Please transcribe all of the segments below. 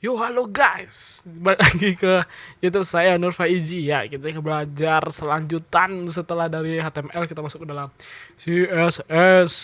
Yo halo guys, balik lagi ke YouTube saya Nur Faizi ya. Kita belajar selanjutan setelah dari HTML kita masuk ke dalam CSS.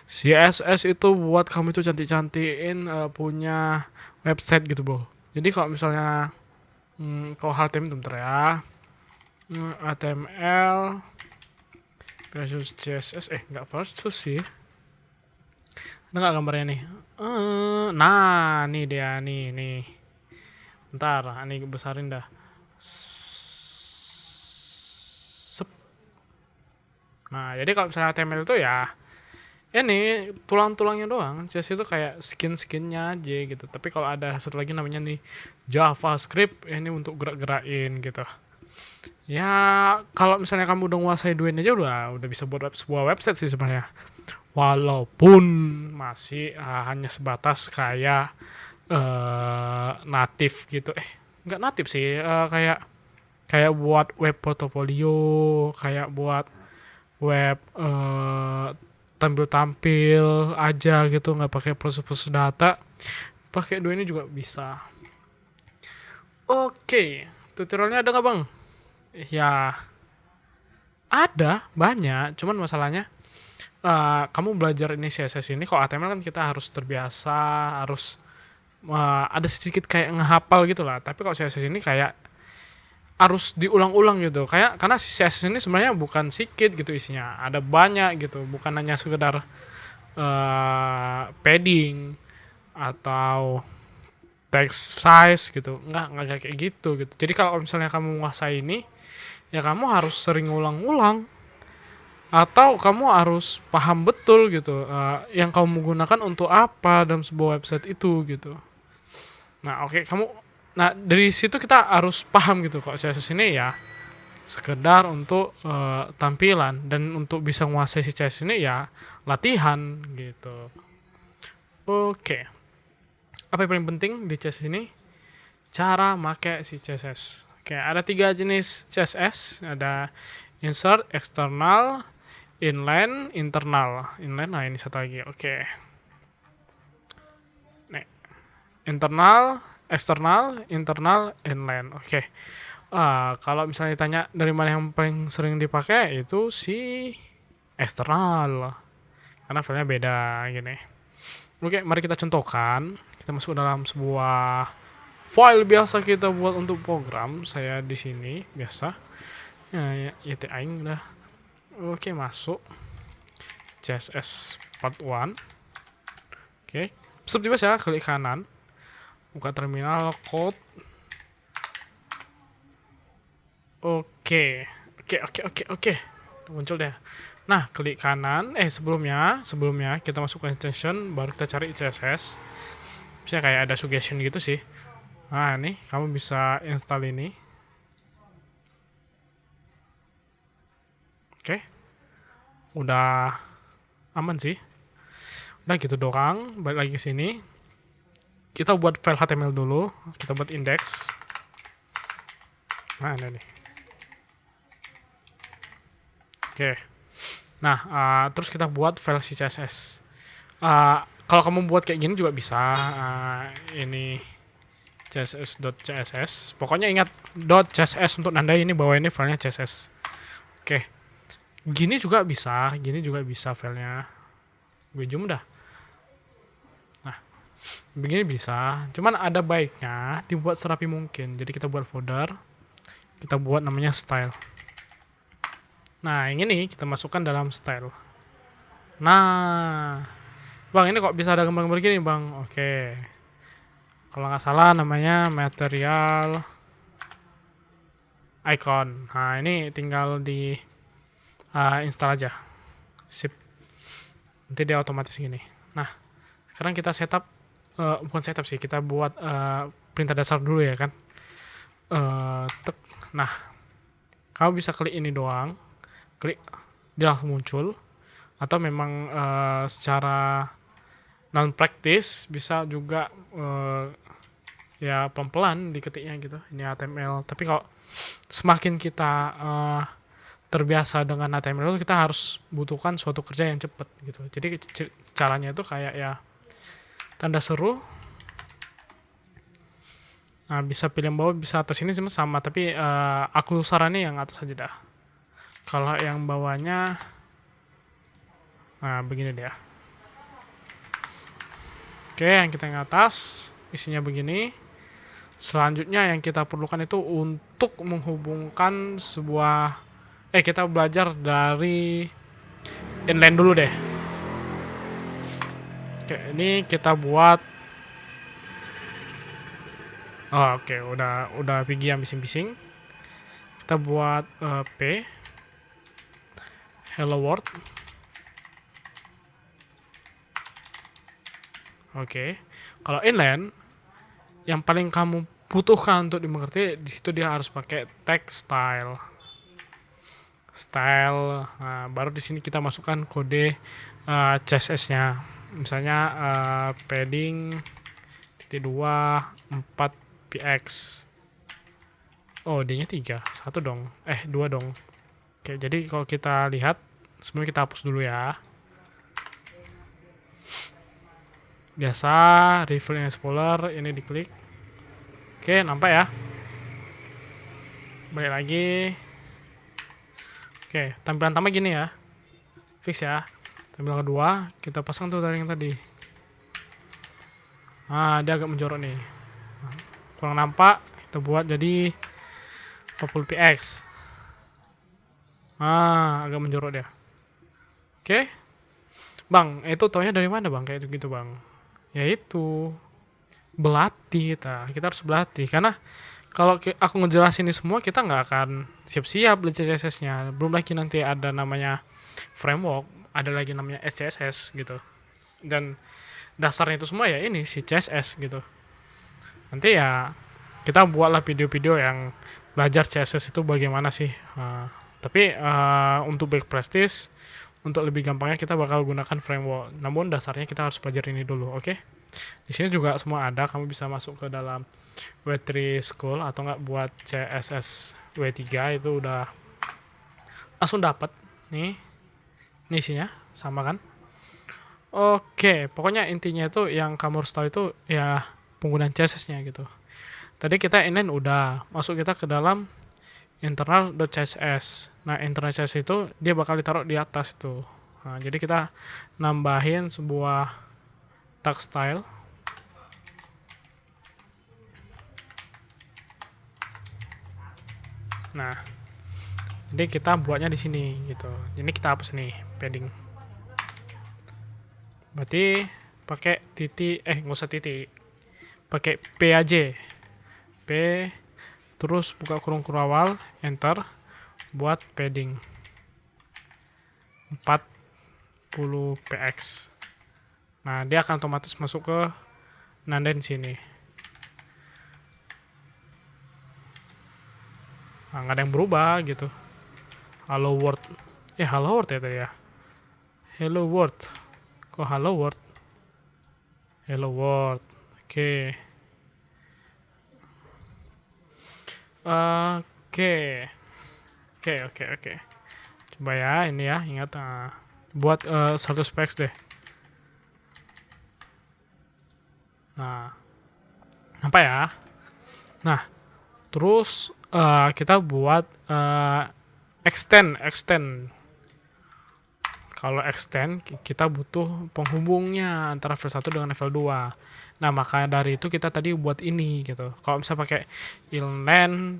CSS itu buat kamu itu cantik-cantikin punya website gitu bro. Jadi kalau misalnya kalau HTML bentar ya. HTML versus CSS nggak versus sih. Ada nggak gambarnya nih? Nah, nih dia nih. Ntar, ini besarin dah. Sep. Nah, jadi kalau misalnya HTML itu ya ini tulang-tulangnya doang. CSS itu kayak skin-skinnya aja gitu. Tapi kalau ada satu lagi namanya nih JavaScript, ini untuk gerak-gerakin gitu. Ya, kalau misalnya kamu udah nguasai dua ini aja udah bisa buat sebuah website sih sebenarnya. Walaupun masih hanya sebatas kayak natif gitu. Nggak natif sih, kayak kayak buat web portofolio, kayak buat web tampil-tampil aja gitu, nggak pakai proses-proses data. Pakai dua ini juga bisa. Oke, tutorialnya ada nggak bang? Ya ada banyak, cuman masalahnya kamu belajar ini CSS ini, kok HTML kan kita harus terbiasa, harus ada sedikit kayak ngehafal gitu lah. Tapi kalau CSS ini kayak harus diulang-ulang gitu, kayak karena si CSS ini sebenarnya bukan sedikit gitu isinya, ada banyak gitu, bukan hanya sekedar padding atau text size gitu, nggak kayak gitu gitu. Jadi kalau misalnya kamu menguasai ini, ya kamu harus sering ulang-ulang atau kamu harus paham betul gitu yang kamu menggunakan untuk apa dalam sebuah website itu gitu. Nah oke, nah dari situ kita harus paham gitu kok CSS ini ya sekedar untuk tampilan, dan untuk bisa menguasai si CSS ini ya latihan gitu. Oke, apa yang paling penting di CSS ini? Cara make si CSS. Oke, ada tiga jenis CSS. Ada insert, external, inline, internal. Inline, nah ini satu lagi. Oke. Nih, internal, eksternal, internal, inline. Oke. Kalau misalnya ditanya dari mana yang paling sering dipakai, itu si eksternal. Karena filenya beda gini. Oke, mari kita contohkan. Kita masuk dalam sebuah file biasa kita buat untuk program. Saya di sini biasa. Ya aing udah. Oke, masuk CSS part 1. Oke. Seperti biasa, klik kanan. Buka terminal code. Oke. Muncul deh. Nah, klik kanan. Sebelumnya kita masuk ke extension, baru kita cari CSS. Bisa kayak ada suggestion gitu sih. Nah, nih kamu bisa install ini. Oke. Udah aman sih. Udah gitu doang, balik lagi ke sini. Kita buat file HTML dulu. Kita buat index. Nah, ada nih. Oke. Nah, terus kita buat file CSS. Kalau kamu buat kayak gini juga bisa. Ini css.css. Pokoknya ingat .css untuk nandai ini bahwa ini filenya CSS. Oke. Gini juga bisa filenya. Gue zoom dah. Nah, begini bisa. Cuman ada baiknya dibuat serapi mungkin. Jadi kita buat folder. Kita buat namanya style. Nah, yang ini kita masukkan dalam style. Nah, bang, ini kok bisa ada gambar-gambar gini, bang? Oke. Kalau nggak salah namanya material icon. Nah, ini tinggal di install aja. Sip. Nanti dia otomatis gini. Nah, sekarang kita setup, bukan setup sih, kita buat perintah dasar dulu ya kan. Nah, kamu bisa klik ini doang. Klik, dia langsung muncul. Atau memang secara non practice bisa juga ya pelan-pelan diketiknya gitu. Ini HTML. Tapi kalau semakin kita terbiasa dengan HTML itu, kita harus butuhkan suatu kerja yang cepat gitu. Jadi caranya itu kayak ya tanda seru, Nah, bisa pilih yang bawah, bisa atas, ini sama, tapi aku sarannya yang atas aja dah. Kalau yang bawahnya, nah begini dia. Oke, yang kita yang atas isinya begini. Selanjutnya yang kita perlukan itu untuk menghubungkan sebuah, kita belajar dari inline dulu deh. Oke, ini kita buat. Oh, oke, udah pergi yang bising-bising. Kita buat P hello world. Oke. Kalau inline yang paling kamu butuhkan untuk dimengerti di situ dia harus pakai text style. Nah, baru di sini kita masukkan kode CSS-nya. Misalnya padding 2 4 px. Oh, D-nya 3, 1 dong. 2 dong. Oke, jadi kalau kita lihat, sebelum kita hapus dulu ya. Biasa, refill explorer, ini diklik. Oke, nampak ya. Balik lagi. Oke, tampilan pertama gini ya. Fix ya. Tampilan kedua, kita pasang tuh dari yang tadi. Nah, dia agak menjorok nih. Kurang nampak, kita buat jadi 40 px. Agak menjorok dia. Oke. Bang, itu taunya dari mana bang? Kayak gitu bang. Yaitu berlatih kita harus berlatih. Karena kalau aku ngejelasin ini semua, kita nggak akan siap-siap belajar CSS-nya. Belum lagi nanti ada namanya framework, ada lagi namanya SCSS gitu. Dan dasarnya itu semua ya ini si CSS gitu. Nanti ya kita buatlah video-video yang belajar CSS itu bagaimana sih. Tapi untuk back practice, untuk lebih gampangnya kita bakal gunakan framework. Namun dasarnya kita harus belajar ini dulu, oke? Di sini juga semua ada, kamu bisa masuk ke dalam W3 School atau nggak buat CSS W3 itu udah langsung dapat nih. Ini isinya sama kan? Oke, pokoknya intinya itu yang kamu harus tahu itu ya penggunaan CSS-nya gitu. Tadi kita inline udah, masuk kita ke dalam internal.css. Nah, internal CSS itu dia bakal ditaruh di atas tuh. Nah, jadi kita nambahin sebuah tag style. Nah, jadi kita buatnya di sini gitu. Ini kita hapus nih padding. Berarti pakai titik, nggak usah titik, pakai P aja. P terus buka kurung awal, enter, buat padding 40 px. Nah, dia akan otomatis masuk ke nanden sini. Nah, nggak ada yang berubah gitu. Hello world. Hello world ya tadi ya. Hello world. Kok hello world? Hello world. Oke. Oke. Coba ya, ini ya, ingat buat 100 px deh. Nah, nampak ya? Nah, terus kita buat extend. Kalau extend, kita butuh penghubungnya antara level 1 dengan level 2. Nah, maka dari itu kita tadi buat ini gitu. Kalau misalnya pakai inline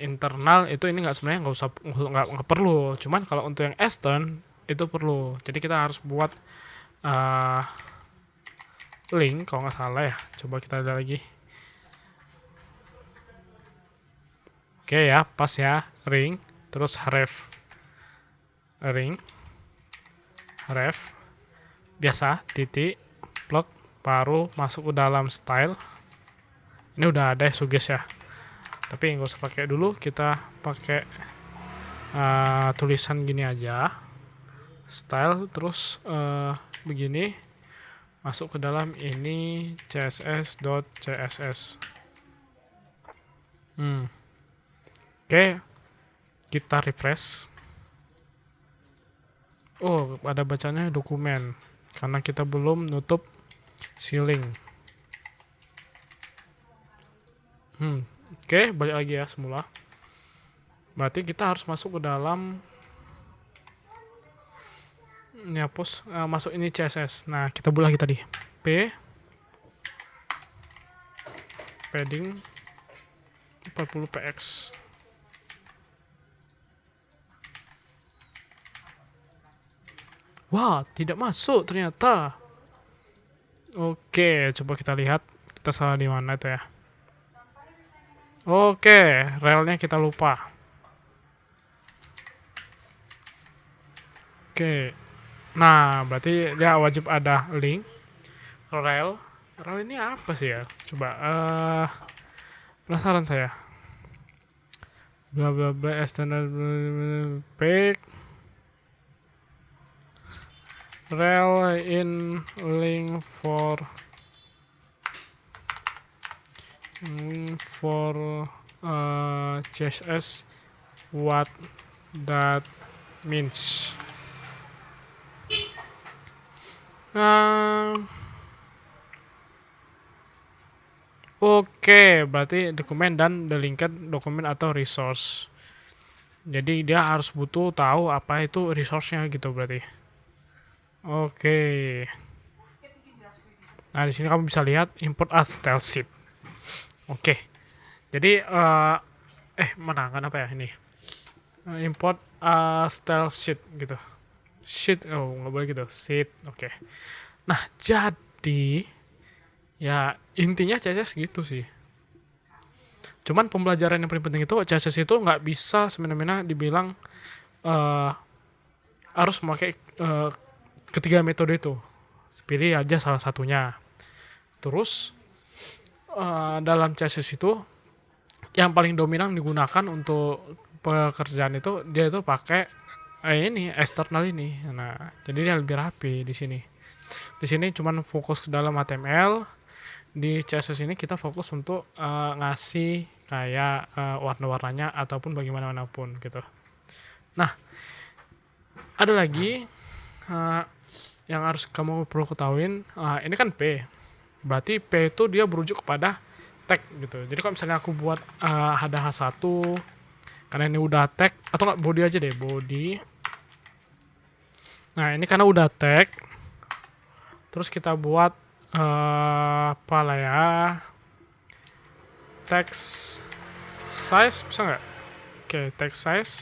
internal itu ini sebenarnya nggak perlu. Cuman kalau untuk yang extend itu perlu. Jadi kita harus buat link kalau nggak salah ya. Coba kita lihat lagi. Oke ya, pas ya, ring, terus ref, biasa, titik, plug, baru masuk ke dalam style. Ini udah ada ya, suges ya. Tapi nggak usah pakai dulu, kita pakai tulisan gini aja, style, terus begini, masuk ke dalam ini css.css. Oke, kita refresh. Oh, ada bacanya dokumen karena kita belum nutup ceiling. Oke, balik lagi ya semula. Berarti kita harus masuk ke dalam ini hapus, masuk ini CSS. Nah, kita buat lagi tadi. P padding 40 px. Wah, tidak masuk ternyata. Oke, coba kita lihat kita salah di mana itu ya. Oke, relnya kita lupa. Oke. Nah, berarti dia wajib ada link rel. Rel ini apa sih ya? Coba penasaran saya. Bla bla bla external pick rel in link for CSS. What that means. Oke, berarti dokumen dan the linked dokumen atau resource. Jadi dia harus butuh tahu apa itu resource-nya gitu berarti. Oke. Nah, di sini kamu bisa lihat import as style sheet. Oke. Jadi mana kan apa ya ini? Import style sheet gitu. Sheet, oh nggak boleh gitu. Sheet, oke. Nah, jadi ya intinya CSS gitu sih. Cuman pembelajaran yang paling penting itu CSS itu nggak bisa semena-mena dibilang harus memakai ketiga metode itu. Pilih aja salah satunya. Terus dalam CSS itu yang paling dominan digunakan untuk pekerjaan itu dia itu pakai ini eksternal ini. Nah, jadi dia lebih rapi di sini. Di sini cuman fokus ke dalam HTML. Di CSS ini kita fokus untuk ngasih kayak warna-warnanya ataupun bagaimanapun gitu. Nah, ada lagi yang harus kamu perlu ketahuin. Ini kan P, berarti P itu dia berujuk kepada tag gitu. Jadi kalau misalnya aku buat ada H1 karena ini udah tag, atau nggak body aja deh, body. Nah, ini karena udah tag, terus kita buat apa lah ya, text size bisa nggak? Oke, text size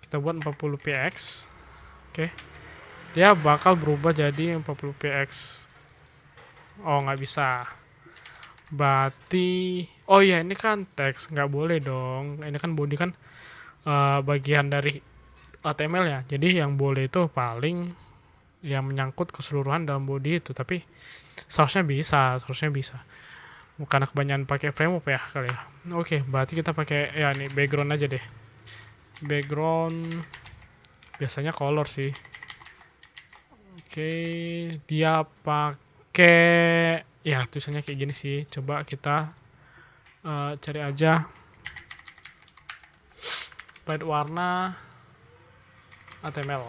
kita buat 40 px. Oke, dia bakal berubah jadi 40 px. Oh, nggak bisa. Berarti, oh iya, ini kan teks, nggak boleh dong. Ini kan body kan bagian dari HTML ya. Jadi yang boleh itu paling yang menyangkut keseluruhan dalam body itu. Tapi seharusnya bisa. Karena kebanyakan pakai framework ya kali ya. Oke, berarti kita pakai ya nih background aja deh. Background biasanya color sih. Oke, dia pakai ya tulisannya kayak gini sih. Coba kita cari aja palette warna HTML.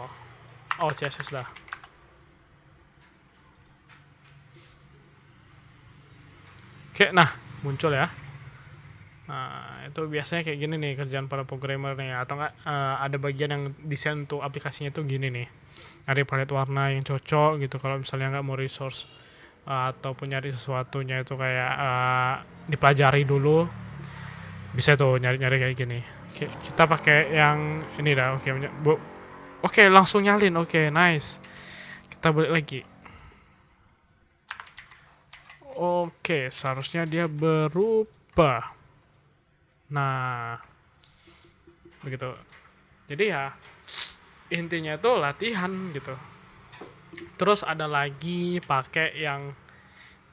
Oh, CSS dah. Oke, nah muncul ya. Nah, itu biasanya kayak gini nih kerjaan para programmer nih, atau enggak ada bagian yang desain untuk aplikasinya tuh gini nih. Nyari palette warna yang cocok gitu kalau misalnya nggak mau resource ataupun nyari sesuatunya itu kayak dipelajari dulu. Bisa tuh nyari-nyari kayak gini. Oke, kita pakai yang ini dah. Oke, langsung nyalin. Oke, nice. Kita balik lagi. Oke, seharusnya dia berubah. Nah, begitu. Jadi ya intinya itu latihan gitu. Terus ada lagi pakai yang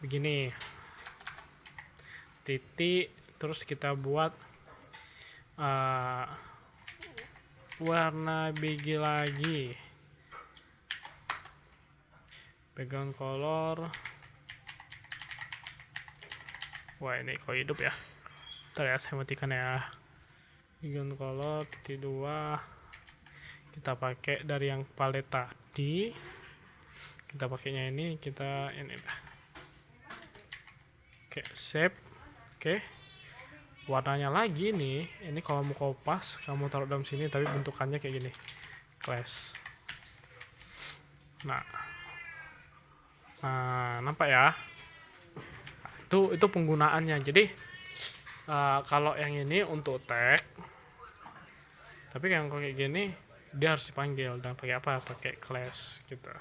begini. Titik, terus kita buat warna biji lagi. Background color. Wah, ini kok hidup ya. Ntar ya, saya matikan ya. Background color titik 2. Kita pakai dari yang palet tadi. Kita pakainya ini, kita ini. Oke, save. Oke. warnanya lagi nih, ini kalau mau kopas kamu taruh dalam sini tapi bentukannya kayak gini, clash. Nah, nampak ya, itu penggunaannya. Jadi kalau yang ini untuk tag, tapi yang kayak gini dia harus dipanggil dan pakai apa, pakai clash gitu.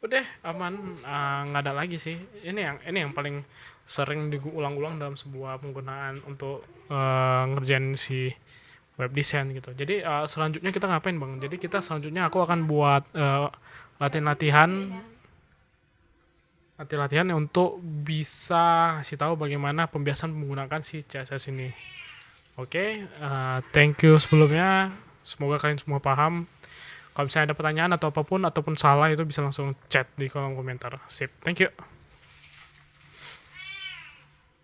Udah aman, nggak ada lagi sih. Ini yang paling sering diulang-ulang dalam sebuah penggunaan untuk ngerjain si web design gitu. Jadi selanjutnya kita ngapain bang? Jadi kita selanjutnya aku akan buat latihan-latihan untuk bisa kasih tahu bagaimana pembiasan menggunakan si CSS ini. Oke, thank you sebelumnya. Semoga kalian semua paham. Kalau misalnya ada pertanyaan atau apapun ataupun salah itu bisa langsung chat di kolom komentar. Sip, thank you.